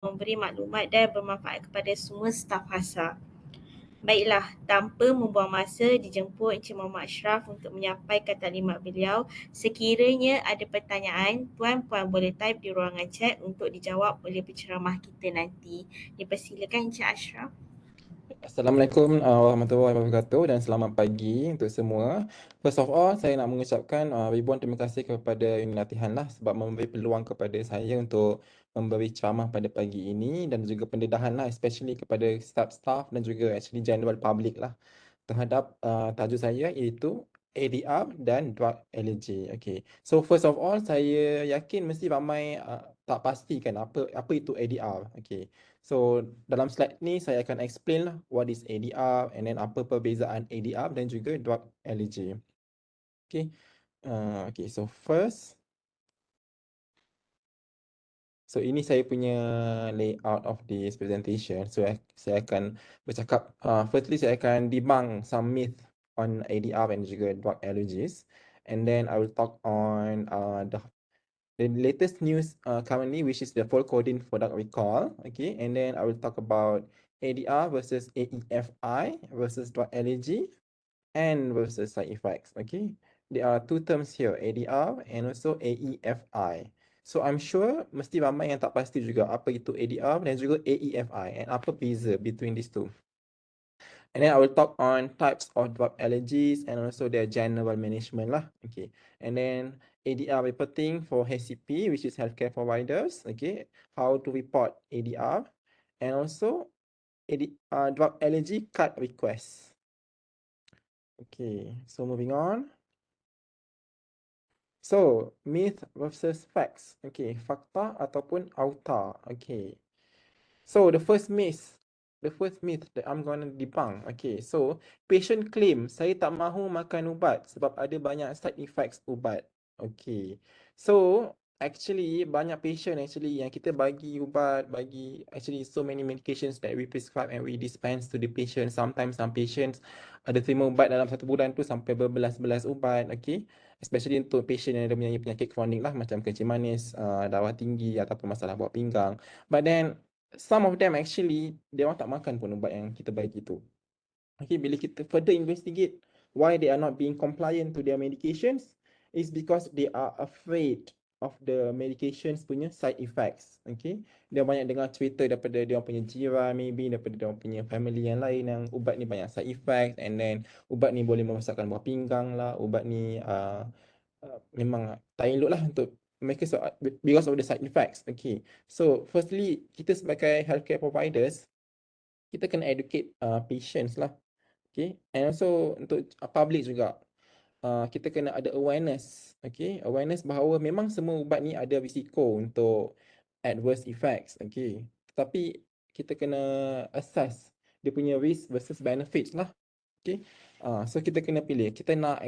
memberi maklumat dan bermanfaat kepada semua staf HASA. Baiklah, tanpa membuang masa, dijemput Encik Muhammad Asyraf untuk menyampaikan taklimat beliau. Sekiranya ada pertanyaan, puan-puan boleh type di ruangan chat untuk dijawab oleh penceramah kita nanti. Dipersilakan Encik Asyraf. Assalamualaikum warahmatullahi wabarakatuh dan selamat pagi untuk semua. First of all, saya nak mengucapkan ribuan terima kasih kepada Unit Latihan lah sebab memberi peluang kepada saya untuk memberi ceramah pada pagi ini dan juga pendedahan lah, especially kepada staff-staff dan juga actually general public lah terhadap tajuk saya iaitu ADR dan drug allergy. Okay. So first of all, saya yakin mesti ramai tak pastikan apa itu ADR. Okay. So dalam slide ni saya akan explain lah what is ADR and then apa perbezaan ADR dan juga drug allergy. Okay. Okay. So first, so ini saya punya layout of this presentation. So saya akan bercakap, firstly saya akan debunk some myth on ADR and juga drug allergies. And then I will talk on the latest news currently, which is the full codeine product recall. Okay, and then I will talk about ADR versus AEFI versus drug allergy and versus side effects. Okay, there are two terms here, ADR and also AEFI. So I'm sure mesti ramai yang tak pasti juga apa itu ADR dan juga AEFI and apa beza between these two. And then I will talk on types of drug allergies and also their general management lah. Okay. And then ADR reporting for HCP, which is healthcare providers. Okay. How to report ADR. And also drug allergy card requests. Okay. So moving on. So, myth versus facts. Okay, fakta ataupun auta. Okay. So, the first myth that I'm gonna debunk. Okay, so patient claim saya tak mahu makan ubat sebab ada banyak side effects ubat. Okay. So, actually banyak patient yang kita bagi ubat, bagi actually so many medications that we prescribe and we dispense to the patient. Sometimes some patients ada terima ubat dalam satu bulan tu sampai berbelas-belas ubat. Okay. Especially untuk patient yang ada penyakit kronik lah macam kencing manis, darah tinggi ataupun masalah buah pinggang. But then some of them actually dia orang tak makan pun ubat yang kita bagi tu. Okay, bila kita further investigate why they are not being compliant to their medications is because they are afraid of the medications punya side effects. Okay, dia banyak dengar cerita daripada dia orang punya jiran, maybe daripada dia orang punya family yang lain yang ubat ni banyak side effects and then ubat ni boleh merosakkan buah pinggang lah, ubat ni memang tak elok lah untuk mereka because of the side effects. Okay, so firstly kita sebagai healthcare providers kita kena educate patients lah. Okay, and also untuk public juga kita kena ada awareness. Okay, awareness bahawa memang semua ubat ni ada risiko untuk adverse effects. Okay, tetapi kita kena assess dia punya risk versus benefits lah. Okay, so kita kena pilih. Kita nak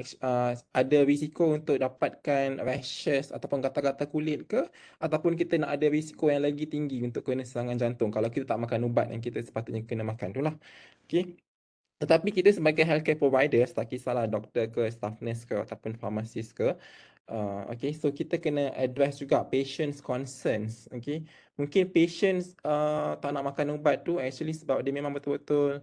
ada risiko untuk dapatkan rashes ataupun gatal-gatal kulit ke, ataupun kita nak ada risiko yang lagi tinggi untuk kena serangan jantung kalau kita tak makan ubat yang kita sepatutnya kena makan tu lah. Okay. Tetapi kita sebagai healthcare providers, tak kisahlah doktor ke, staff nurse ke ataupun pharmacist ke, okay, so kita kena address juga patients concerns. Okay, mungkin patients tak nak makan ubat tu actually sebab dia memang betul-betul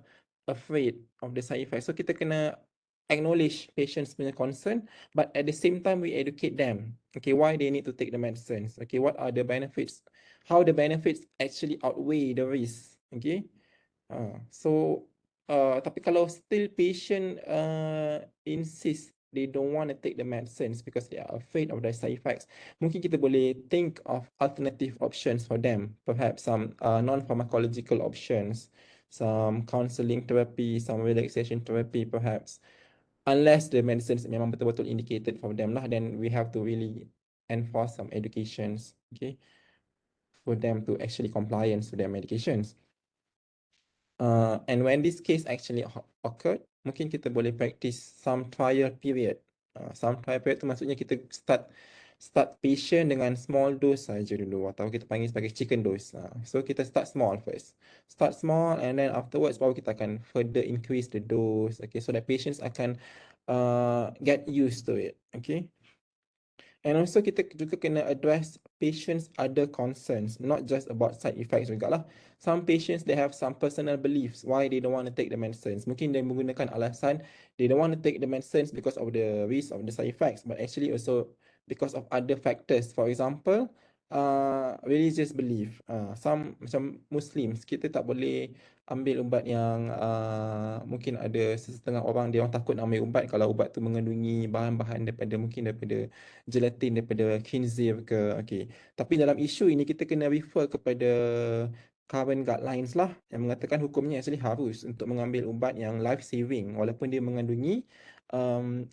afraid of the side effects. So kita kena acknowledge patients punya concern, but at the same time we educate them. Okay, why they need to take the medicines. Okay, what are the benefits? How the benefits actually outweigh the risk. Okay, so tapi kalau still patient insist they don't want to take the medicines because they are afraid of the side effects, mungkin kita boleh think of alternative options for them. Perhaps some non-pharmacological options, some counseling therapy, some relaxation therapy perhaps. Unless the medicines memang betul-betul indicated for them lah, then we have to really enforce some educations, okay, for them to actually compliance with their medications. And when this case actually occurred, mungkin kita boleh practice some trial period. Some trial period tu maksudnya kita start patient dengan small dose saja dulu atau kita panggil sebagai chicken dose. So kita start small first. Start small and then afterwards baru kita akan further increase the dose. Okay, so that patients akan get used to it. Okay. And also kita juga kena address patients' other concerns, not just about side effects jugalah. Some patients, they have some personal beliefs why they don't want to take the medicines. Mungkin dia menggunakan alasan they don't want to take the medicines because of the risk of the side effects, but actually also because of other factors. For example, religious belief. Some macam Muslims, kita tak boleh ambil ubat yang mungkin ada setengah orang dia orang takut nak ambil ubat kalau ubat tu mengandungi bahan-bahan daripada gelatin daripada khinzir ke. Okay. Tapi dalam isu ini kita kena refer kepada current guidelines lah yang mengatakan hukumnya actually harus untuk mengambil ubat yang life saving walaupun dia mengandungi um,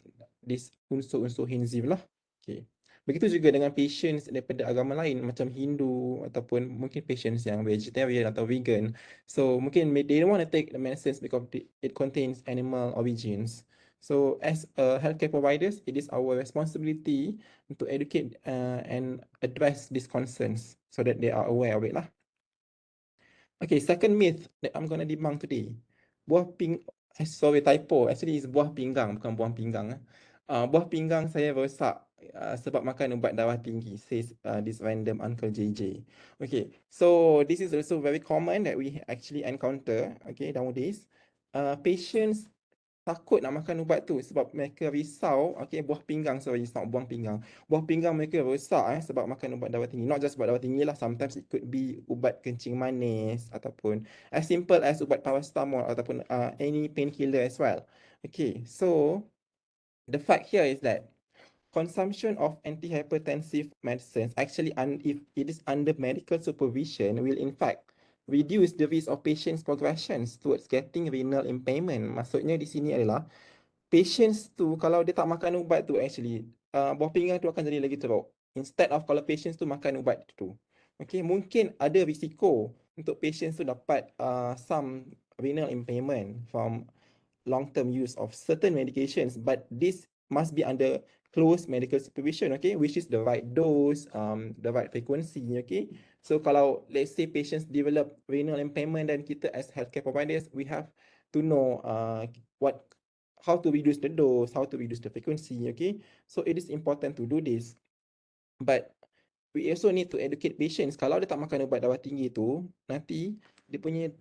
unsur-unsur khinzir lah. Okay. Begitu juga dengan patients daripada agama lain macam Hindu ataupun mungkin patients yang vegetarian atau vegan. So mungkin they don't want to take the medicines because it contains animal origins. So as a healthcare providers, it is our responsibility to educate and address these concerns so that they are aware of it lah. Okay, second myth that I'm gonna debunk today. Sorry, typo. Actually, it's buah pinggang, bukan buah pinggang. Buah pinggang saya rosak sebab makan ubat darah tinggi, says this random Uncle JJ. Okay, so this is also very common that we actually encounter, okay, nowadays. Patients takut nak makan ubat tu sebab mereka risau, okay, buah pinggang, sorry, it's not buah pinggang. Buah pinggang mereka rosak sebab makan ubat darah tinggi. Not just ubat darah tinggi lah, sometimes it could be ubat kencing manis ataupun as simple as ubat paracetamol ataupun any painkiller as well. Okay, so the fact here is that consumption of antihypertensive medicines actually, if it is under medical supervision, will in fact reduce the risk of patients' progressions towards getting renal impairment. Maksudnya di sini adalah patients tu kalau dia tak makan ubat tu actually buah pinggang tu akan jadi lagi teruk. Instead of kalau patients tu makan ubat tu. Okay, mungkin ada risiko untuk patients tu dapat some renal impairment from long-term use of certain medications, but this must be under close medical supervision, okay, which is the right dose, the right frequency, okay. So kalau let's say patients develop renal impairment, then kita as healthcare providers, we have to know how to reduce the dose, how to reduce the frequency, okay. So it is important to do this, but we also need to educate patients. Kalau dia tak makan ubat darah tinggi tu, nanti dia punya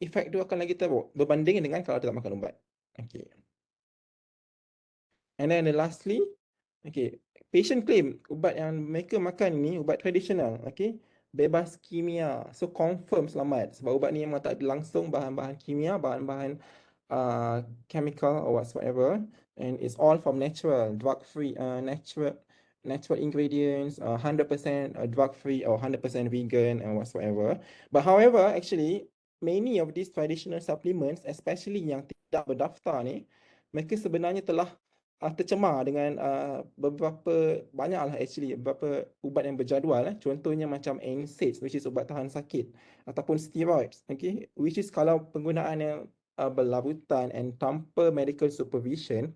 efek tu akan lagi teruk berbanding dengan kalau dia tak makan ubat. Okay. And then lastly, okay, patient claim ubat yang mereka makan ni ubat tradisional, okay, bebas kimia. So confirm selamat sebab ubat ni memang tak ada langsung bahan-bahan kimia, bahan-bahan chemical or whatsoever, and it's all from natural, drug-free, natural ingredients, 100% drug-free or 100% vegan and whatsoever. But however, actually, many of these traditional supplements, especially yang tidak berdaftar ni, mereka sebenarnya telah tercemar dengan banyaklah actually beberapa ubat yang berjadual. Contohnya macam NSAIDs, which is ubat tahan sakit, ataupun steroids, okay, which is kalau penggunaan yang berlarutan and tanpa medical supervision,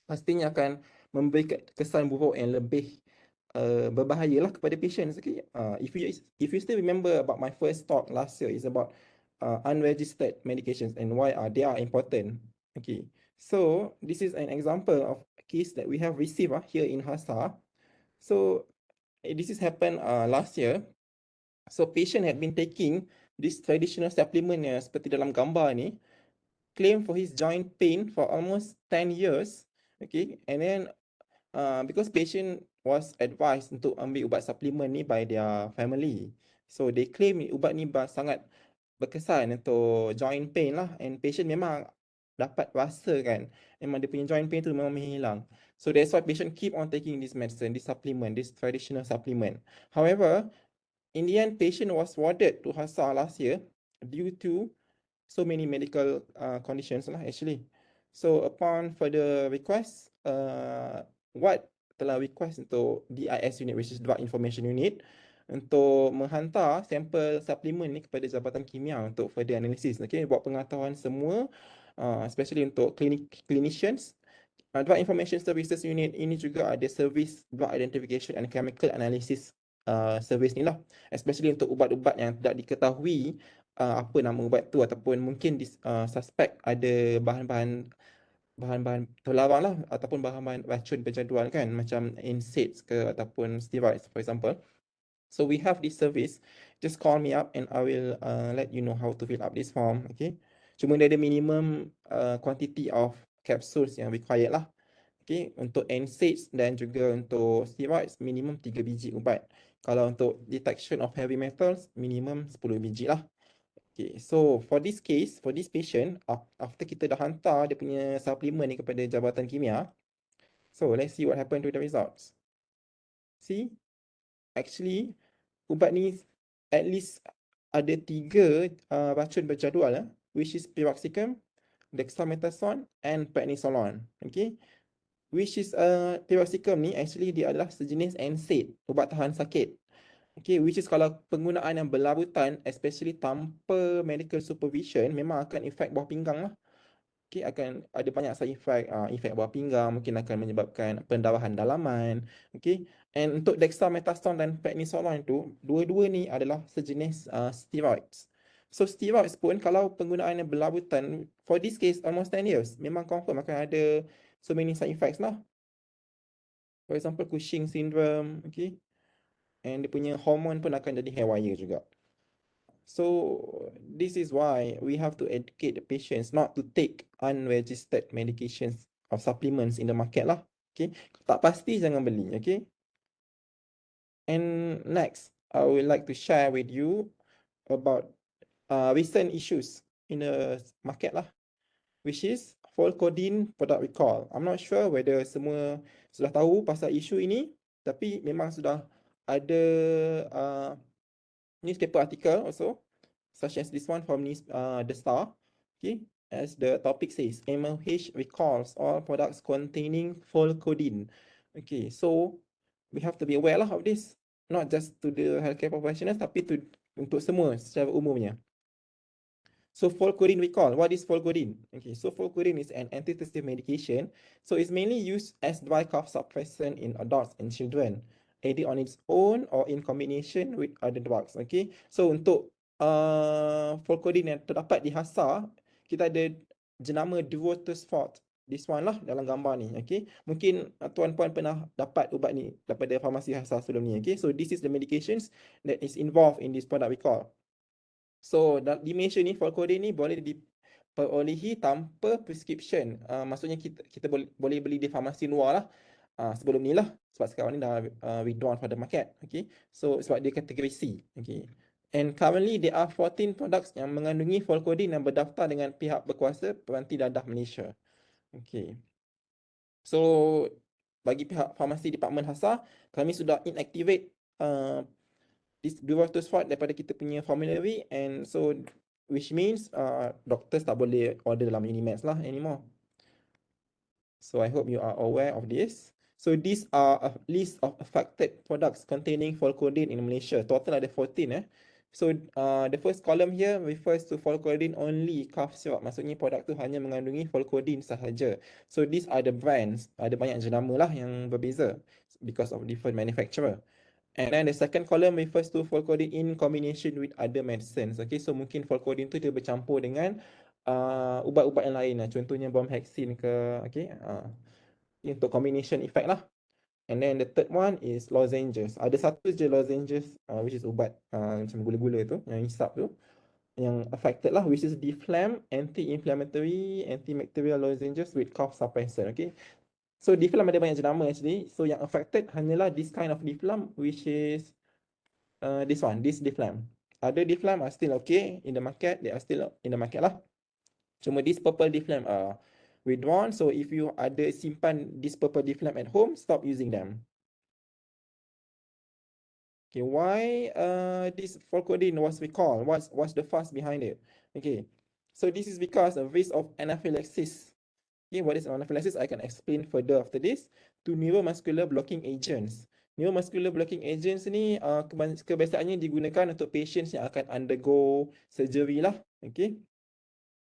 pastinya akan memberi kesan buruk yang lebih berbahayalah kepada patients. Okay, if you still remember about my first talk last year is about unregistered medications and why they are important. Okay, so this is an example of a case that we have received here in HASA. So this has happened last year. So patient had been taking this traditional supplement seperti dalam gambar ni, claim for his joint pain for almost 10 years. Okay, and then because patient was advised untuk ambil ubat suplemen ni by their family, so they claim ubat ni sangat berkesan untuk joint pain lah, and patient memang dapat rasa kan, memang dia punya joint pain tu memang hilang. So that's why patient keep on taking this medicine, this supplement, this traditional supplement. However, in the end, patient was warded to HASA last year due to so many medical conditions lah actually. So upon further request, what telah request untuk DIS unit, which is Drug Information Unit, untuk menghantar sampel suplemen ni kepada Jabatan Kimia untuk further analysis. Okay, buat pengetahuan semua, especially untuk clinicians. Drug Information Services Unit ini juga ada service drug identification and chemical analysis service ni lah, especially untuk ubat-ubat yang tidak diketahui apa nama ubat tu, ataupun mungkin suspect ada bahan-bahan bahan-bahan terlarang lah ataupun bahan-bahan racun berjadual kan, macam NSAIDs ke ataupun steroids for example. So we have this service. Just call me up and I will let you know how to fill up this form. Okay. Cuma dia ada minimum quantity of capsules yang required lah. Okay. Untuk NSAIDs dan juga untuk steroids minimum 3 biji ubat. Kalau untuk detection of heavy metals minimum 10 biji lah. Okay, so for this case, for this patient, after kita dah hantar dia punya suplemen ni kepada Jabatan Kimia, so let's see what happened to the results. See, actually, ubat ni at least ada 3 racun berjadual, which is piroxicam, dexamethasone, and prednisolone. Okay, which is piroxicam ni actually dia adalah sejenis NSAID, ubat tahan sakit. Okay, which is kalau penggunaan yang berlarutan, especially tanpa medical supervision, memang akan efek buah pinggang lah. Okay, akan ada banyak side effect, efek buah pinggang, mungkin akan menyebabkan pendarahan dalaman. Okay, and untuk dexamethasone dan prednisolone tu, dua-dua ni adalah sejenis steroids. So steroids pun kalau penggunaan yang berlarutan, for this case almost 10 years, memang confirm akan ada so many side effects lah. For example, Cushing syndrome, okay. And dia punya hormon pun akan jadi haywire juga. So this is why we have to educate the patients not to take unregistered medications or supplements in the market lah. Okay, tak pasti jangan beli. Okay, and next I would like to share with you about recent issues in the market lah, which is Volcodeine product recall. I'm not sure whether semua sudah tahu pasal isu ini, tapi memang sudah ada newspaper article also, such as this one from The Star. Okay, as the topic says, MOH recalls all products containing Volcodeine. Okay, so we have to be aware lah of this, not just to the healthcare professionals, tapi untuk semua secara umumnya. So Volcodeine recall, what is Volcodeine? Okay, so Volcodeine is an antitussive medication. So it's mainly used as dry cough suppressant in adults and children, either on its own or in combination with other drugs. Okay, so untuk Volcodeine yang terdapat di HASA, kita ada jenama Duotosfort. This one lah dalam gambar ni. Okay, mungkin tuan-puan pernah dapat ubat ni daripada farmasi HASA sebelum ni. Okay, so this is the medications that is involved in this product recall. So di-mention ni Volcodeine ni boleh diperolehi tanpa prescription. Maksudnya kita boleh beli di farmasi luar lah. Sebelum ni lah. Sebab sekarang ni dah withdrawn from the market. Okay. So sebab dia kategori C. Okay. And currently there are 14 products yang mengandungi Volcodeine yang berdaftar dengan pihak berkuasa Peranti Dadah Malaysia. Okay. So bagi pihak farmasi Department HASA, kami sudah inactivate this Duotosfort daripada kita punya formulary, and so which means doctors tak boleh order dalam Unimeds lah anymore. So I hope you are aware of this. So these are a list of affected products containing Volcodeine in Malaysia. Total ada 14 . So the first column here refers to Volcodeine only cough syrup. Maksudnya produk tu hanya mengandungi Volcodeine sahaja. So these are the brands. Ada banyak jenama lah yang berbeza because of different manufacturer. And then the second column refers to Volcodeine in combination with other medicines. Okay, so mungkin Volcodeine tu dia bercampur dengan ubat-ubat yang lain lah. Contohnya bromhexin ke, okay. Untuk combination effect lah. And then the third one is lozenges. Ada satu je lozenges, which is ubat macam gula-gula tu, yang hisap tu, yang affected lah, which is Deflam, anti-inflammatory, antibacterial lozenges with cough suppressor. Okay. So Deflam ada banyak jenama actually. So yang affected hanyalah this kind of Deflam, which is this one, this Deflam. Other Deflam are still okay in the market. They are still in the market lah. Cuma this purple Deflam are withdrawn. So if you ada simpan this purple Deflam at home, stop using them. Okay, why this Volcodeine was recalled? What's the fuss behind it? Okay, so this is because of risk of anaphylaxis. Okay, what is anaphylaxis? I can explain further after this. To neuromuscular blocking agents. Neuromuscular blocking agents ni kebiasaannya digunakan untuk patients yang akan undergo surgery lah. Okay.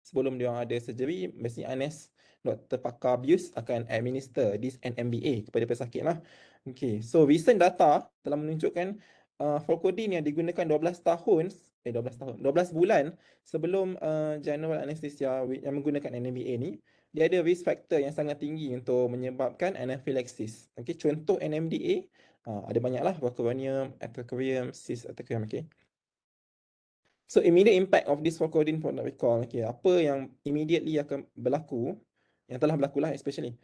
Sebelum dia ada surgery, mesti ANES, doktor pakar abuse akan administer this NMBA kepada pesakit lah. Okay, so recent data telah menunjukkan Volcodeine yang digunakan 12 bulan sebelum general anesthesia yang menggunakan NMBA ni, dia ada risk factor yang sangat tinggi untuk menyebabkan anaphylaxis. Okey, contoh NMDA ada banyaklah, Vacuronium, Ethacurium, Cis Ethacurium. Okey. So immediate impact of this Focodine product recall. Okay, apa yang immediately akan berlaku, yang telah berlaku lah especially.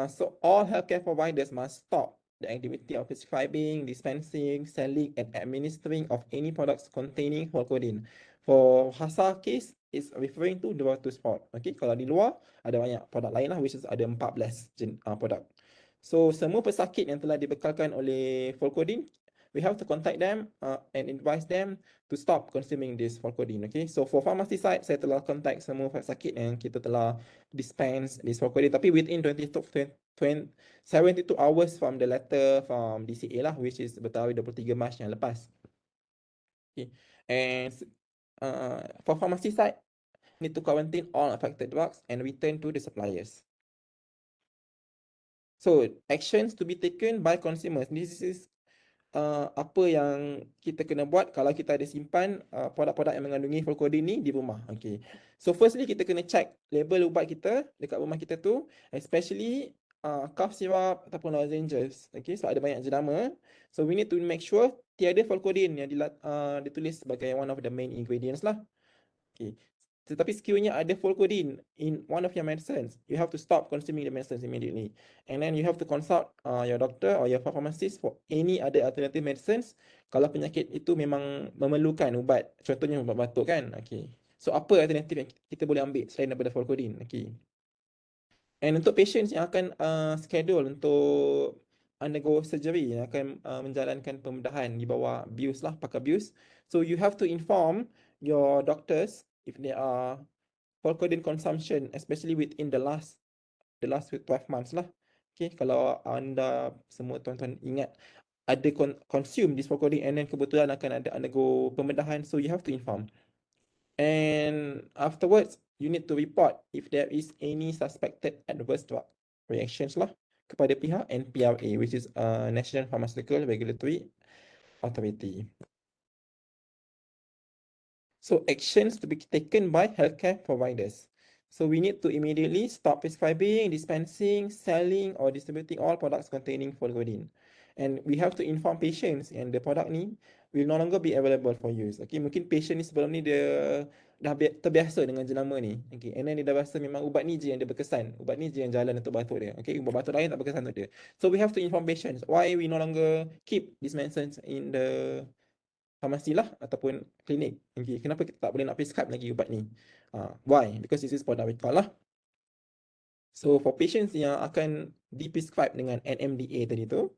So all healthcare providers must stop the activity of prescribing, dispensing, selling and administering of any products containing Focodine. For HASA case, is referring to 200 spot. Okay, kalau di luar ada banyak produk lain lah, which is ada 14 produk. So semua pesakit yang telah dibekalkan oleh Focodine, we have to contact them and advise them to stop consuming this Focodine. Okay, so for pharmacy side, saya telah contact semua pesakit yang kita telah dispense this Focodine, tapi within 72 hours from the letter from DCA lah, which is bertarikh 23 Mac yang lepas. Okay, and for pharmacy side, need to quarantine all affected drugs and return to the suppliers. So actions to be taken by consumers. This is apa yang kita kena buat kalau kita ada simpan produk-produk yang mengandungi Focodine ni di rumah. Okay. So firstly, kita kena check label ubat kita dekat rumah kita tu, especially cough syrup ataupun lozenges. Okay, so ada banyak jenama. So we need to make sure tiada Focodine yang ditulis sebagai one of the main ingredients lah. Okay. Tetapi sekiranya ada Focodine in one of your medicines, you have to stop consuming the medicines immediately. And then you have to consult your doctor or your pharmacist for any other alternative medicines kalau penyakit itu memang memerlukan ubat. Contohnya ubat batuk kan. Okay. So apa alternatif yang kita boleh ambil selain daripada Focodine? Okay. And untuk patients yang akan schedule untuk undergo surgery, yang akan menjalankan pembedahan di bawah BIUS lah, pakar BIUS. So you have to inform your doctors if there are Focodine consumption, especially within the last 12 months lah. Okay, kalau anda semua tuan-tuan ingat ada consume this Focodine and then kebetulan akan ada undergo pembedahan, so you have to inform. And afterwards, you need to report if there is any suspected adverse drug reactions lah kepada pihak NPRA, which is National Pharmaceutical Regulatory Authority. So actions to be taken by healthcare providers. So we need to immediately stop prescribing, dispensing, selling or distributing all products containing Focodine. And we have to inform patients and the product ni will no longer be available for use. Okay, mungkin patient ni sebelum ni dia dah terbiasa dengan jenama ni. Okay, and then dia dah rasa memang ubat ni je yang dia berkesan. Ubat ni je yang jalan untuk batuk dia. Okay, ubat batuk lain tak berkesan untuk dia. So we have to inform patients why we no longer keep these medicines in the farmasi lah ataupun klinik. Okay, kenapa kita tak boleh nak prescribe lagi ubat ni? Why? Because this is product recall lah. So for patients yang akan di-prescribe dengan NMDA tadi tu,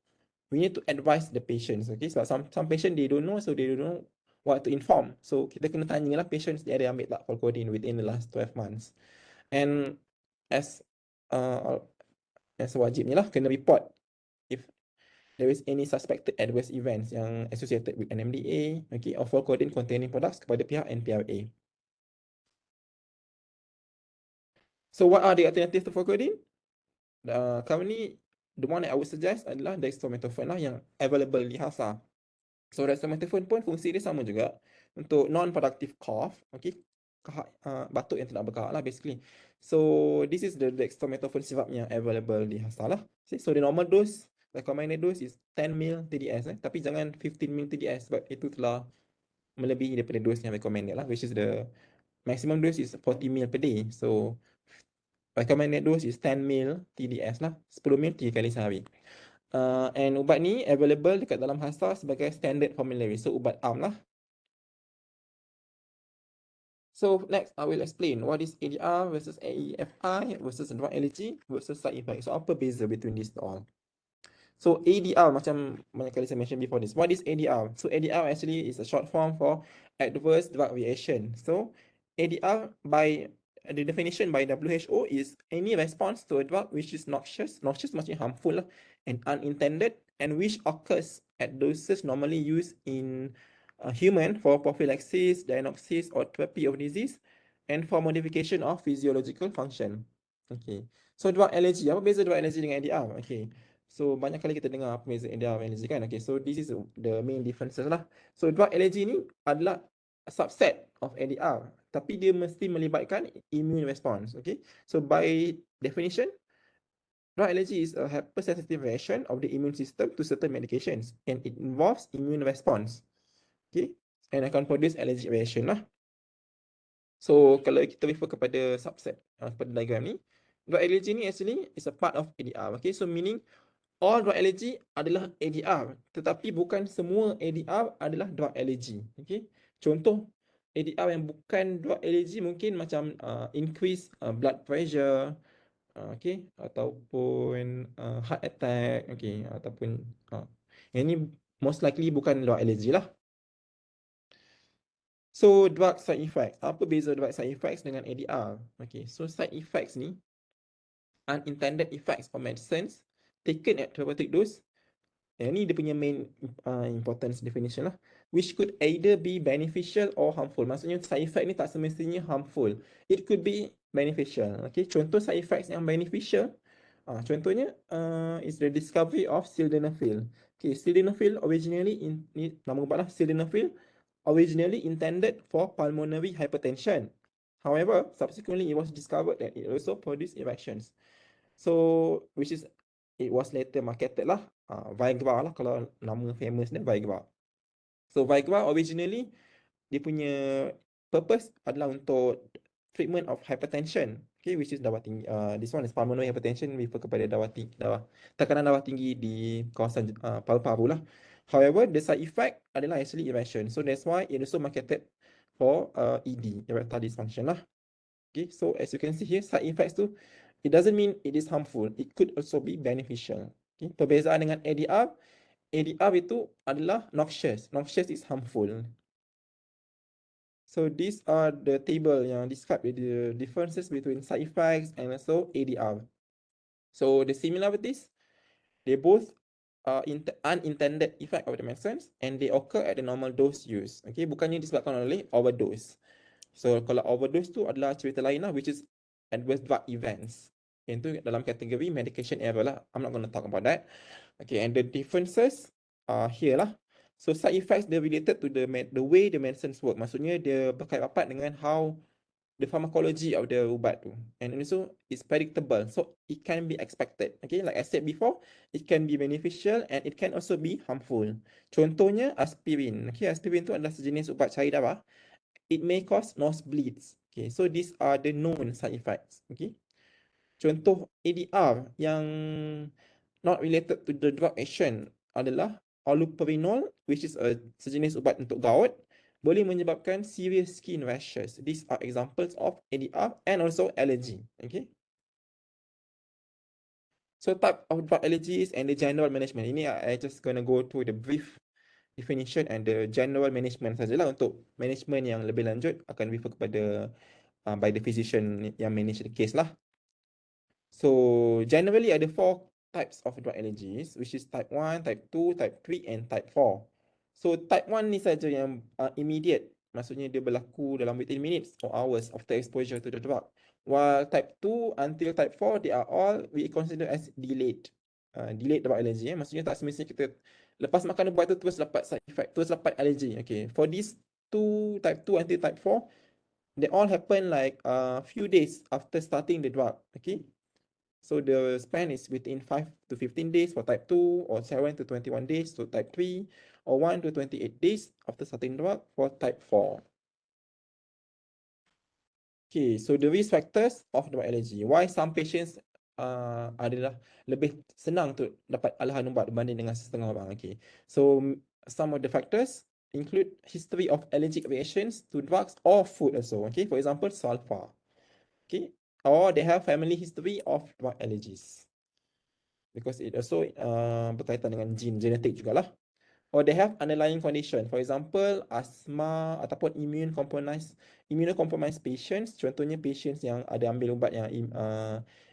we need to advise the patients. Okay, sebab some patient they don't know, so they don't know what to inform. So kita kena tanyalah patients dia ada ambil tak Focodine within the last 12 months. And as wajibnya lah kena report if there is any suspected adverse events yang associated with NMDA, okay, or Focodine containing products kepada pihak NPRA. So what are the alternatives to Focodine? Currently, the one that I would suggest adalah dextromethorphan lah yang available di HASA. So dextromethorphan pun fungsi dia sama juga untuk non-productive cough, okay, batuk yang tidak berkahak lah basically. So this is the dextromethorphan syrup yang available di HASA lah. So the normal dose, recommended dose is 10 ml TDS, tapi jangan 15 ml TDS sebab itu telah melebihi daripada dose yang recommended lah, which is the maximum dose is 40 ml per day. So recommended dose is 10 ml TDS lah, 10 ml 3 kali sehari. And ubat ni available dekat dalam HASA sebagai standard formulary. So ubat ARM lah. So next I will explain what is ADR versus AEFI versus drug allergy versus side effect. So apa beza between these all? So ADR, macam banyak kali saya mention before this. What is ADR? So ADR actually is a short form for adverse drug reaction. So ADR by the definition by WHO is any response to a drug which is noxious maksudnya harmful and unintended, and which occurs at doses normally used in human for prophylaxis, diagnosis or therapy of disease, and for modification of physiological function. Okay. So drug allergy, apa beza drug allergy dengan ADR? Okay. So banyak kali kita dengar apa beza ADR dan allergy kan. Okay, so this is the main differences lah. So drug allergy ni adalah a subset of ADR. tapi dia mesti melibatkan immune response. Okay, so by definition, drug allergy is a hypersensitive reaction of the immune system to certain medications, and it involves immune response. Okay, and akan produce allergic reaction lah. So kalau kita refer kepada subset pada diagram ni, drug allergy ni actually is a part of ADR. Okay, so meaning all drug allergy adalah ADR, tetapi bukan semua ADR adalah drug allergy. Okay, contoh ADR yang bukan drug allergy mungkin macam increase blood pressure, okay, ataupun heart attack, okay, ataupun yang ni most likely bukan drug allergy lah. So drug side effects, apa beza drug side effects dengan ADR? Okay, so side effects ni unintended effects of medicines taken at therapeutic dose. Yang ni dia punya main importance definition lah, which could either be beneficial or harmful. Maksudnya side effect ni tak semestinya harmful, it could be beneficial. Okay, contoh side effects yang beneficial, contohnya is the discovery of sildenafil. Okay, sildenafil originally ni nama ubat lah, sildenafil originally intended for pulmonary hypertension. However, subsequently it was discovered that it also produced erections. So, which is it was later marketed lah, Viagra lah kalau nama famous dia, Viagra. So Viagra originally dia punya purpose adalah untuk treatment of hypertension, okay, which is darah tinggi. This one is pulmonary hypertension, refer kepada tekanan darah tinggi di kawasan paru-paru lah. However, the side effect adalah actually erection. So that's why it also marketed for ED, erectile dysfunction lah. Okay, so as you can see here, side effects tu, it doesn't mean it is harmful. It could also be beneficial. Okay, perbezaan dengan ADR, ADR itu adalah noxious. Noxious is harmful. So these are the table yang describe the differences between side effects and also ADR. So the similarities, they both are unintended effect of the medicines and they occur at the normal dose use. Okay, bukannya disebabkan oleh overdose. So kalau overdose tu adalah cerita lain lah, which is adverse drug events. Itu dalam kategori medication error lah. I'm not going to talk about that. Okay, and the differences are here lah. So side effects they're related to the way the medicines work. Maksudnya dia berkait rapat dengan how the pharmacology of the ubat tu. And also it's predictable. So it can be expected. Okay, like I said before, it can be beneficial and it can also be harmful. Contohnya aspirin. Okay, aspirin tu adalah sejenis ubat cair darah. It may cause nosebleeds. Okay, so these are the known side effects. Okay, contoh ADR yang not related to the drug action adalah allopurinol, which is a sejenis ubat untuk gout, boleh menyebabkan serious skin rashes. These are examples of ADR and also allergy. Okay, so type of drug allergies and the general management. Ini I just gonna go through the brief definition and the general management sajalah. Untuk management yang lebih lanjut akan refer kepada by the physician yang manage the case lah. So generally ada 4 types of drug allergies, which is type 1, type 2, type 3 and type 4. So type 1 ni saja yang immediate, maksudnya dia berlaku dalam within minutes or hours after exposure to the drug. While type 2 until type 4, they are all we consider as delayed. Delayed drug allergy. Maksudnya tak semestinya kita lepas makan ubat tu terus dapat side effect, terus dapat allergy. Okay, for these type 2 until type 4, they all happen like few days after starting the drug. Okay, so the span is within 5 to 15 days for type 2, or 7 to 21 days for type 3, or 1 to 28 days after starting drug for type 4. Okay, so the risk factors of drug allergy. Why some patients adalah lebih senang untuk dapat alahan ubat berbanding dengan setengah orang. Okay, so some of the factors include history of allergic reactions to drugs or food also. Okay, for example, sulfur. Okay, or they have family history of drug allergies, because it also berkaitan dengan genetik jugalah. Or they have underlying condition, for example, asthma ataupun immunocompromised patients. Contohnya patients yang ada ambil ubat yang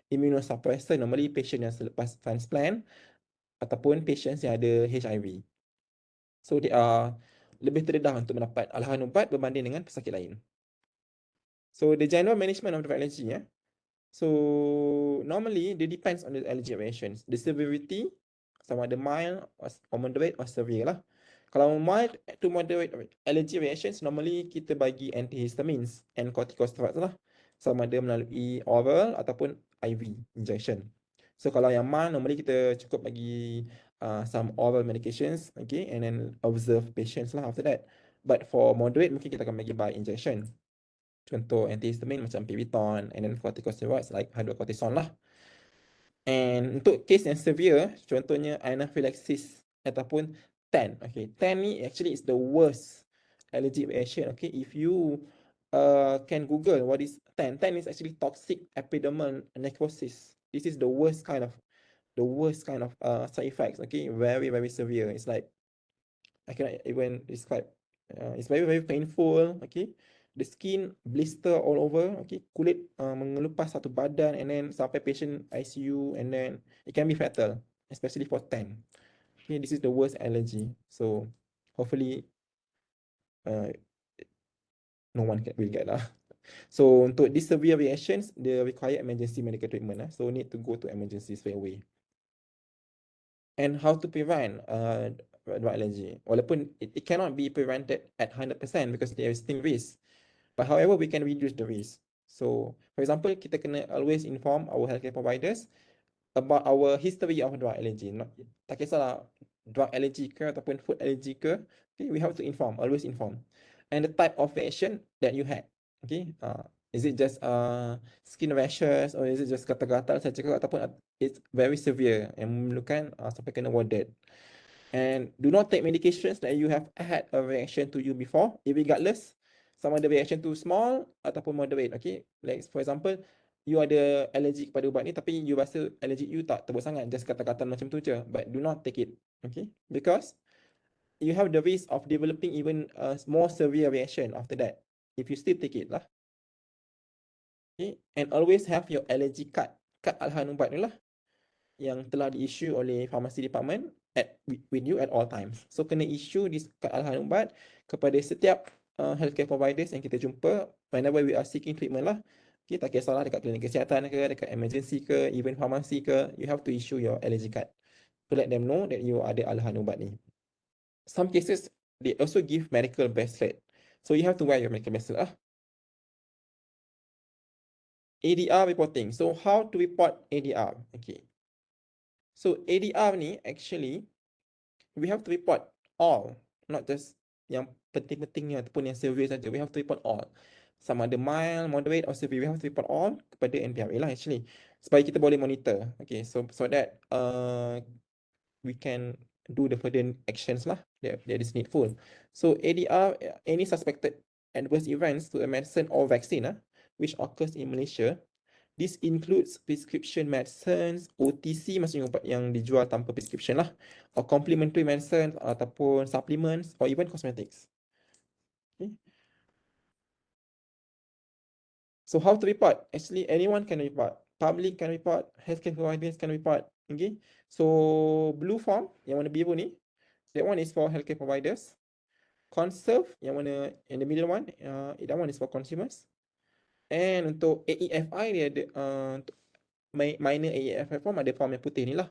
immunosuppressor, normally patient yang selepas transplant, ataupun patients yang ada HIV. So they are lebih terdedah untuk mendapat alahan ubat berbanding dengan pesakit lain. So the general management of the allergy, so normally it depends on the allergy reactions. The severity, sama ada mild or moderate or severe lah. Kalau mild to moderate allergy reactions, normally kita bagi antihistamines and corticosteroids lah. Sama ada melalui oral ataupun IV injection. So kalau yang mild, normally kita cukup bagi some oral medications, okay, and then observe patients lah after that. But for moderate, mungkin kita akan bagi by injection. Contoh antihistamine macam Piriton, and then corticosteroids like hydrocortisone lah. And untuk case yang severe, contohnya anaphylaxis ataupun TAN. Okay, TAN ni actually is the worst allergic reaction. Okay, if you can Google what is TAN. TAN is actually toxic epidermal necrosis. This is the worst kind of side effects. Okay, very very severe. It's like I cannot even describe. It's very very painful. Okay, the skin blister all over. Okay, kulit mengelupas satu badan, and then sampai patient ICU, and then it can be fatal, especially for tan. Okay, this is the worst allergy. So hopefully no one will get lah. So untuk these severe reactions, they require emergency medical treatment lah. So need to go to emergency straight away. And how to prevent drug allergy? Walaupun it cannot be prevented at 100% because there is still risk. But however, we can reduce the risk. So, for example, kita kena always inform our healthcare providers about our history of drug allergy. Tak kisahlah drug allergy ke ataupun food allergy ke, okay, we have to inform, always inform. And the type of reaction that you had. Okay, is it just skin rashes, or is it just gatal-gatal saja ke, ataupun it's very severe and memerlukan sampai kena warded. And do not take medications that you have had a reaction to you before, irregardless sama ada reaction tu small ataupun moderate. Okay, like for example, you ada allergic kepada ubat ni, tapi you rasa allergic you tak teruk sangat, just gatal-gatal macam tu je, but do not take it. Okay, because you have the risk of developing even a more severe reaction after that if you still take it lah. Okay, and always have your allergy card, kad Alahan ubat ni lah, yang telah di-issue oleh Farmasi Department with you at all times. So kena issue this kad Alahan ubat kepada setiap healthcare providers yang kita jumpa whenever we are seeking treatment lah. Okay, tak kisahlah dekat klinik kesihatan ke, dekat emergency ke, even farmasi ke, you have to issue your allergy card to let them know that you ada Alahan ubat ni. Some cases, they also give medical bracelet. So you have to wear your medical bracelet lah. ADR reporting. So how to report ADR? Okay. So ADR ni actually we have to report all, not just yang penting-pentingnya ataupun yang severe saja. We have to report all. Sama ada mild, moderate or severe, we have to report all kepada NPRA lah actually, supaya kita boleh monitor. Okay, so that we can do the further actions lah that is needful. So ADR, any suspected adverse events to a medicine or vaccine which occurs in Malaysia. This includes prescription medicines, OTC, maksudnya ubat yang dijual tanpa prescription lah, or complementary medicine ataupun supplements or even cosmetics. Okay. So how to report? Actually, anyone can report. Public can report, healthcare providers can report. Okay. So blue form yang warna biru ni, that one is for healthcare providers. Conserve yang warna in the middle one, that one is for consumers. And untuk AEFI dia ada minor AEFI form, ada form yang putih ni lah.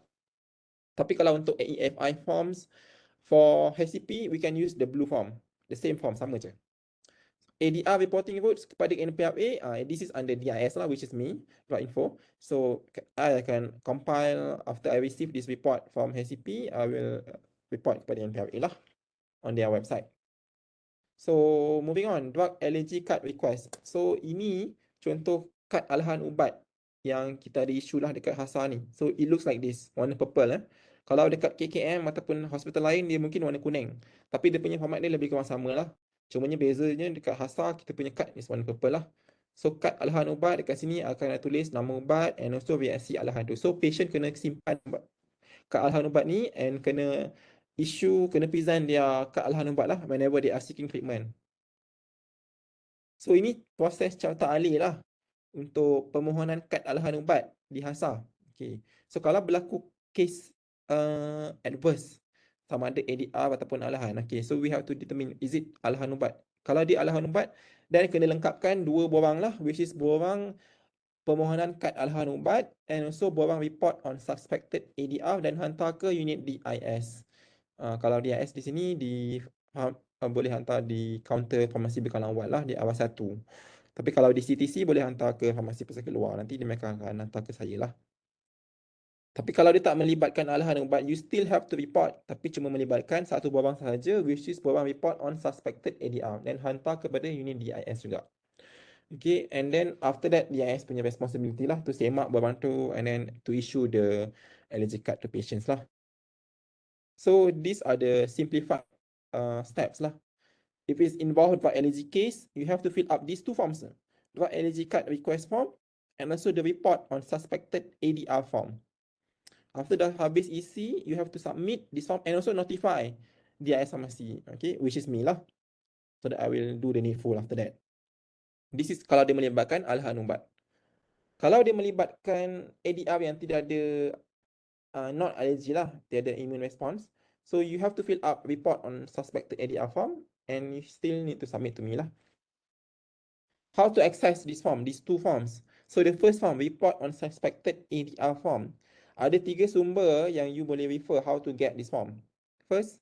Tapi kalau untuk AEFI forms for HCP, we can use the blue form, the same form, sama je. ADR reporting routes kepada NPRA, this is under DIS lah, which is me, .info. So I can compile after I receive this report from HCP, I will report kepada NPRA lah on their website. So moving on, drug allergy card request. So ini contoh kad Alahan ubat yang kita ada issue lah dekat HASA ni. So it looks like this, warna purple. Kalau dekat KKM ataupun hospital lain, dia mungkin warna kuning. Tapi dia punya format dia lebih kurang sama lah. Cumanya bezanya dekat HASA, kita punya kad ni warna purple lah. So kad Alahan ubat dekat sini akan tulis nama ubat and also reaksi Alahan tu. So patient kena simpan kad Alahan ubat ni and kena issue, kena present dia kad Alahan ubat lah whenever they are seeking treatment. So ini proses carta alih lah untuk permohonan kad Alahan ubat di HASA. Okay. So kalau berlaku case adverse sama ada ADR ataupun Alahan, okay, so we have to determine is it Alahan ubat. Kalau dia Alahan ubat, dan kena lengkapkan dua borang lah, which is borang permohonan kad Alahan ubat and also borang report on suspected ADR dan hantar ke unit DIS. Kalau DIS di sini boleh hantar di kaunter farmasi berkalan awal lah, di awal 1. Tapi kalau di CTC boleh hantar ke farmasi pusat keluar. Nanti mereka akan hantar ke saya lah. Tapi kalau dia tak melibatkan Alahan ubat, you still have to report. Tapi cuma melibatkan satu borang sahaja, which is borang report on suspected ADR. Dan hantar kepada unit DIS juga. Okay, and then after that, DIS punya responsibility lah to semak borang tu and then to issue the allergy card to patients lah. So these are the simplified steps lah. If it's involved by allergy case, you have to fill up these 2 forms. The allergy card request form and also the report on suspected ADR form. After dah habis isi, you have to submit this form and also notify DIS Farmasi, okay, which is me lah. So that I will do the needful after that. This is kalau dia melibatkan Alahan ubat. Kalau dia melibatkan ADR yang tidak ada not allergy lah, tiada immune response, so you have to fill up report on suspected ADR form and you still need to submit to me lah. How to access this form, these 2 forms? So the first form, report on suspected ADR form. Ada 3 sumber yang you boleh refer how to get this form. First,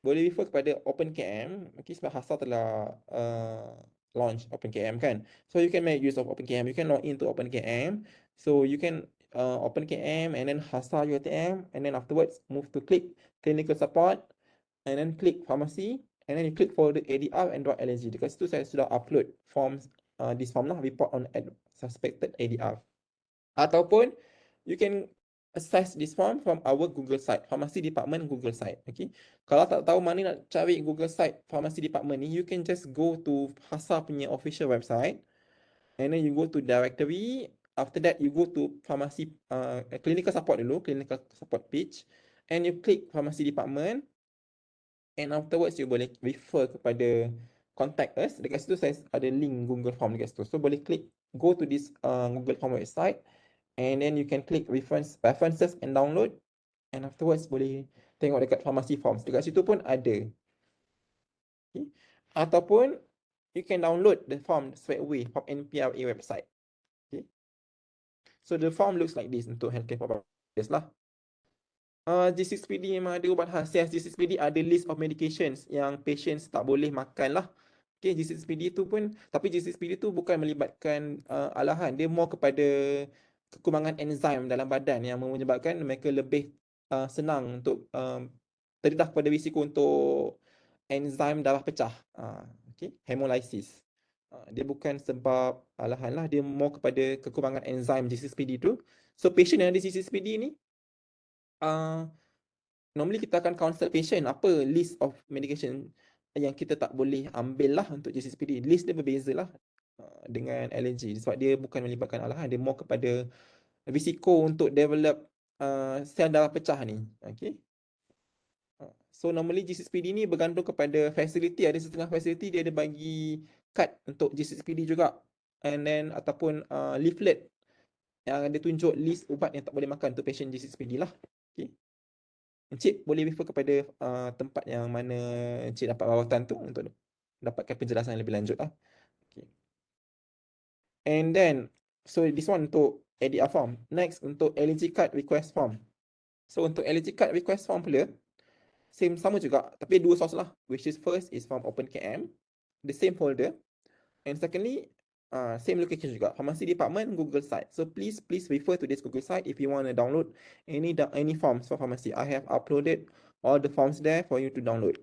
boleh refer kepada OpenKM. Okay, sebab HASA telah launch OpenKM kan. So you can make use of OpenKM. You can log into OpenKM. So you can OpenKM and then HASA UiTM and then afterwards move to click clinical support and then click pharmacy and then you click for the ADR and drug allergy. Dekat situ saya sudah upload forms, this form lah, report on suspected ADR. Ataupun you can access this form from our Google site, Pharmacy Department Google site. Okay. Kalau tak tahu mana nak cari Google site Pharmacy Department ni, you can just go to HASA punya official website and then you go to directory. After that, you go to pharmacy clinical support dulu, clinical support page, and you click Pharmacy Department. And afterwards, you boleh refer kepada contact us. Dekat situ saya ada link Google Form dekat situ. So boleh klik go to this Google Form website and then you can click references and download and afterwards boleh tengok dekat pharmacy forms. Dekat situ pun ada. Okay. Ataupun you can download the form straight away from NPRA website. Okay. So the form looks like this untuk healthcare providers lah. G6PD memang ada ubat khas. Yes, G6PD ada list of medications yang patients tak boleh makan lah. Okay, G6PD tu pun, tapi G6PD tu bukan melibatkan Alahan. Dia more kepada kekurangan enzim dalam badan yang menyebabkan mereka lebih senang untuk terdedah kepada risiko untuk enzim darah pecah. Okay, hemolysis. Dia bukan sebab Alahan lah. Dia more kepada kekurangan enzim G6PD tu. So patient yang ada G6PD ni, normally kita akan counsel patient apa list of medication yang kita tak boleh ambil lah untuk G6PD. List dia berbeza lah dengan allergy sebab dia bukan melibatkan Alahan, dia more kepada risiko untuk develop sel darah pecah ni. Okay. So normally G6PD ni bergantung kepada facility. Ada setengah facility dia ada bagi kad untuk G6PD juga, and then ataupun leaflet yang ada tunjuk list ubat yang tak boleh makan untuk patient G6PD lah. Okay. Encik boleh refer kepada tempat yang mana Encik dapat rawatan tu untuk dapatkan penjelasan yang lebih lanjut lah. Okay. And then, so this one untuk ADR form. Next, untuk allergy card request form. So untuk allergy card request form pula, sama juga, tapi 2 source lah. Which is first is from OpenKM, the same folder. And secondly, same location juga, Pharmacy Department Google site. So please refer to this Google site if you want to download any forms for pharmacy. I have uploaded all the forms there for you to download.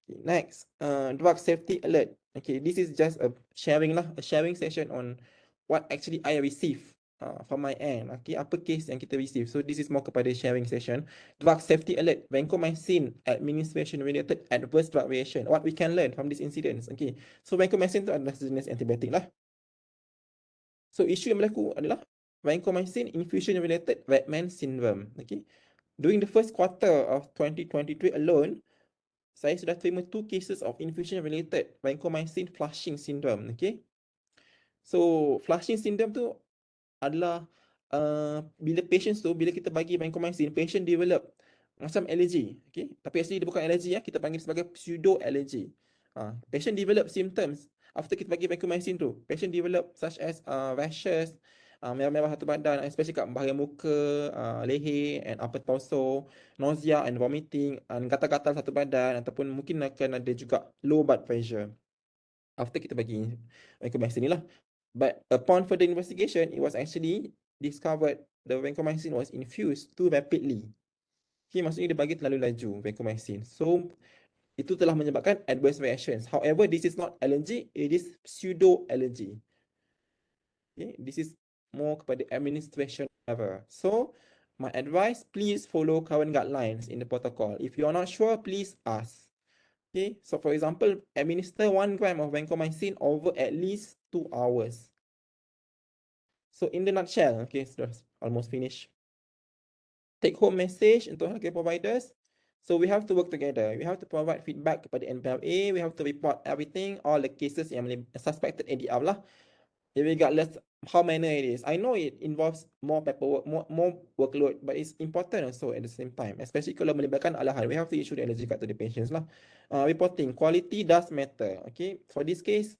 Okay, next, drug safety alert. Okay, this is just a sharing session on what actually I receive from my end. Okay, apa case yang kita receive. So this is more kepada sharing session. Drug safety alert, vancomycin administration related adverse drug reaction. What we can learn from this incidents. Okay, so vancomycin tu adalah sejenis antibiotik lah. So isu yang berlaku adalah vancomycin infusion related Redman syndrome. Okay, during the first quarter of 2023 alone, saya sudah terima 2 cases of infusion related vancomycin flushing syndrome. Okay, so flushing syndrome tu adalah bila kita bagi vancomycin, patient develop macam allergy. Okay, tapi actually dia bukan allergy ya, kita panggil sebagai pseudo allergy. Patient develop symptoms after kita bagi vancomycin tu. Patient develop such as rashes, merah-merah satu badan, especially kat bahagian muka, leher and upper torso, nausea and vomiting, and gatal-gatal satu badan, ataupun mungkin akan ada juga low blood pressure. After kita bagi vancomycin ni lah. But upon further investigation, it was actually discovered the vancomycin was infused too rapidly. Okay, maksudnya dia bagi terlalu laju vancomycin. So, itu telah menyebabkan adverse reactions. However, this is not allergy, it is pseudo allergy. Okay, this is more kepada administration error. So, my advice, please follow current guidelines in the protocol. If you are not sure, please ask. Okay, so for example, administer 1 gram of vancomycin over at least 2 hours. So, in the nutshell, okay, sudah almost finished. Take home message untuk healthcare providers. So we have to work together. We have to provide feedback kepada NPLA. We have to report everything, all the cases yang suspected ADR lah, regardless how minor it is. I know it involves more paperwork, more workload, but it's important also at the same time, especially kalau melibatkan alahan. We have to issue the allergy card to the patients lah. Reporting quality does matter. Okay, for this case,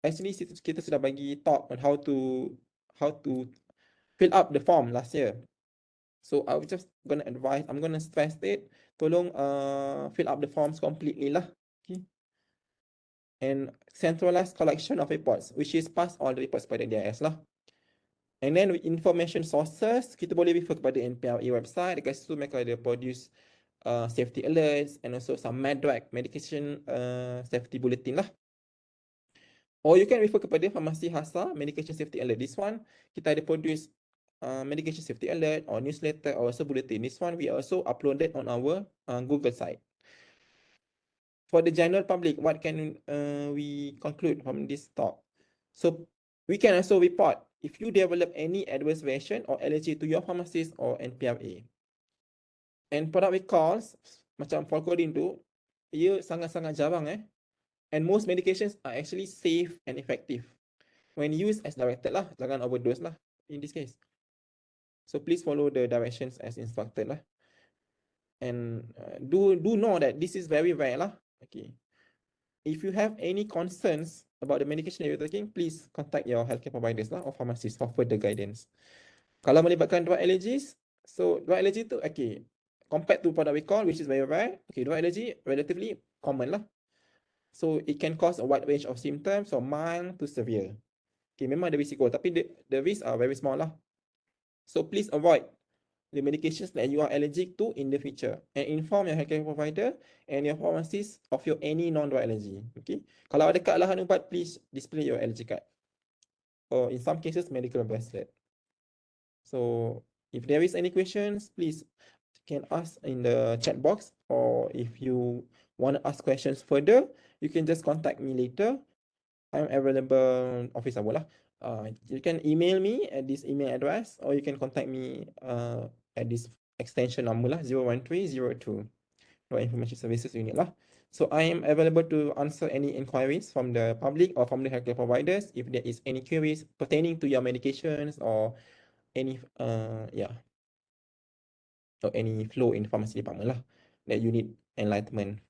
actually kita sudah bagi talk on how to fill up the form last year. So I was just gonna advise, I'm gonna stress it, tolong fill up the forms completely lah. Okay. And centralized collection of reports, which is pass all the reports pada DIS lah. And then with information sources, kita boleh refer kepada NPLA website. Dekat situ mereka ada produce safety alerts and also some MedRec, medication safety bulletin lah. Or you can refer kepada Farmasi HASA, medication safety alert. This one, kita ada produce medication safety alert or newsletter or also bulletin. This one we also uploaded on our Google site. For the general public, what can we conclude from this talk? So we can also report if you develop any adverse reaction or allergy to your pharmacist or NPRA. And product recalls, macam Folcorin tu, ia sangat-sangat jarang And most medications are actually safe and effective when used as directed lah. Jangan overdose lah in this case. So please follow the directions as instructed lah. And do know that this is very rare lah. Okay. If you have any concerns about the medication that you're taking, please contact your healthcare providers lah or pharmacists for further guidance. Kalau melibatkan drug allergies, so drug allergy tu, okay, compared to product recall, which is very rare, okay, drug allergy relatively common lah. So it can cause a wide range of symptoms from mild to severe. Okay, memang ada risiko, tapi the risks are very small lah. So please avoid the medications that you are allergic to in the future and inform your healthcare provider and your pharmacist of your any non-drug allergy. Okay. Kalau ada kad Alahan Ubat, please display your allergy card. Or in some cases, medical bracelet. So if there is any questions, please can ask in the chat box, or if you want to ask questions further, you can just contact me later. I'm available office hour lah. You can email me at this email address, or you can contact me at this extension number lah, 01302. Information Services Unit lah. So I am available to answer any inquiries from the public or from the healthcare providers if there is any queries pertaining to your medications or any or any flow in the pharmacy department lah that you need enlightenment.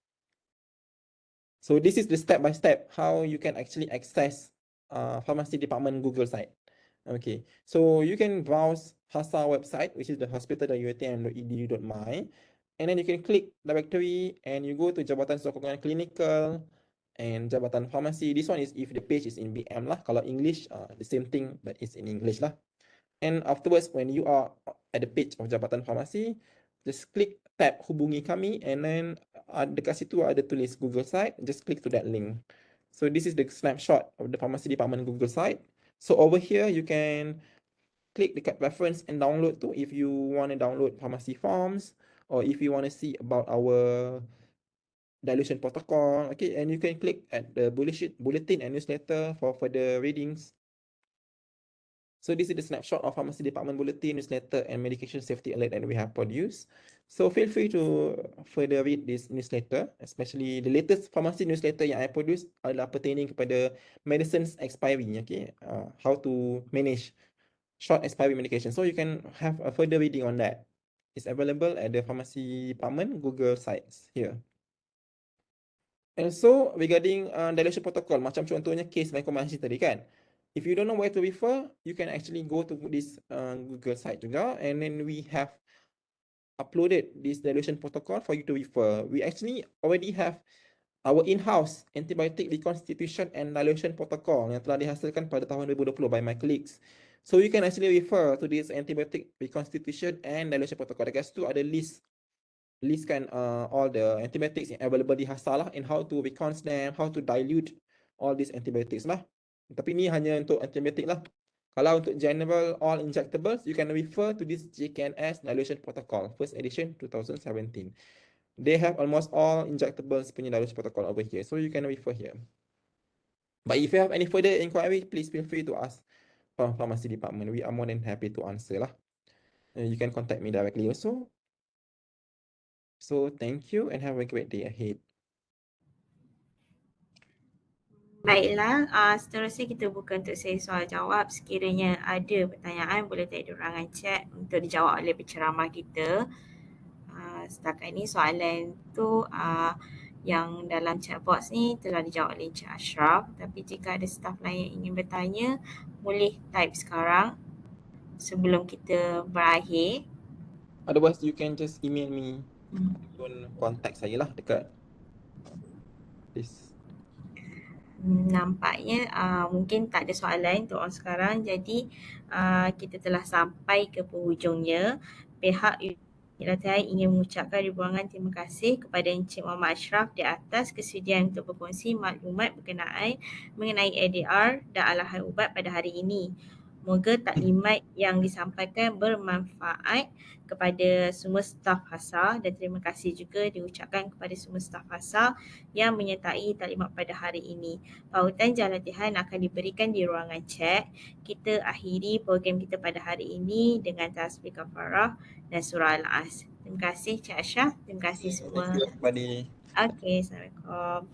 So this is the step-by-step how you can actually access pharmacy department Google site. Okay, so you can browse HASA website, which is the hospital.uitm.edu.my, and then you can click directory and you go to Jabatan Sokongan Clinical and Jabatan Farmasi. This one is if the page is in BM lah. Kalau English, the same thing, but it's in English lah. And afterwards, when you are at the page of Jabatan Farmasi, just click tab hubungi kami, and then dekat situ ada tulis Google site, just click to that link. So this is the snapshot of the pharmacy department Google site. So over here, you can click the reference and download too if you want to download pharmacy forms, or if you want to see about our dilution protocol. Okay, and you can click at the bulletin and newsletter for further readings. So this is the snapshot of pharmacy department bulletin, newsletter, and medication safety alert that we have produced. So feel free to further read this newsletter, especially the latest pharmacy newsletter yang I produce adalah pertaining kepada medicines expiry, okay, how to manage short expiry medication. So you can have a further reading on that. It's available at the pharmacy department Google sites here. And so regarding dilution protocol, macam contohnya case vancomycin tadi kan, If you don't know where to refer, you can actually go to this Google site juga, and then we have uploaded this dilution protocol for you to refer. We actually already have our in-house antibiotic reconstitution and dilution protocol yang telah dihasilkan pada tahun 2020 by my colleagues. So you can actually refer to this antibiotic reconstitution and dilution protocol. Dekat situ ada listkan all the antibiotics yang available di HASA lah, and how to reconst them, how to dilute all these antibiotics lah. Tapi ni hanya untuk antibiotik lah. Kalau untuk general all injectables, you can refer to this JKNS dilution protocol, first edition 2017. They have almost all injectables punya dilution protocol over here, so you can refer here. But if you have any further inquiry, please feel free to ask from Pharmacy department. We are more than happy to answer lah. You can contact me directly also. So thank you and have a great day ahead. Baiklah, seterusnya kita buka untuk sesi soal jawab. Sekiranya ada pertanyaan, boleh tag di ruangan chat untuk dijawab oleh penceramah kita. Setakat ini soalan tu yang dalam chat box ni telah dijawab oleh Encik Asyraf. Tapi jika ada staf lain yang ingin bertanya, boleh type sekarang sebelum kita berakhir. Otherwise, you can just email me ataupun contact saya lah dekat this. Nampaknya mungkin tak ada soalan untuk orang sekarang. Jadi kita telah sampai ke penghujungnya. Pihak UiTM ingin mengucapkan ribuan terima kasih kepada Encik Muhammad Asyraf di atas kesediaan untuk berkongsi maklumat berkenaan mengenai ADR dan Alahan Ubat pada hari ini. Moga taklimat yang disampaikan bermanfaat kepada semua staf HASA, dan terima kasih juga diucapkan kepada semua staf HASA yang menyertai taklimat pada hari ini. Pautan jam latihan akan diberikan di ruangan chat. Kita akhiri program kita pada hari ini dengan tasbih kafarah dan surah Al-As. Terima kasih Cik Asyraf. Terima kasih semua. Thank you everybody. Okey, Assalamualaikum.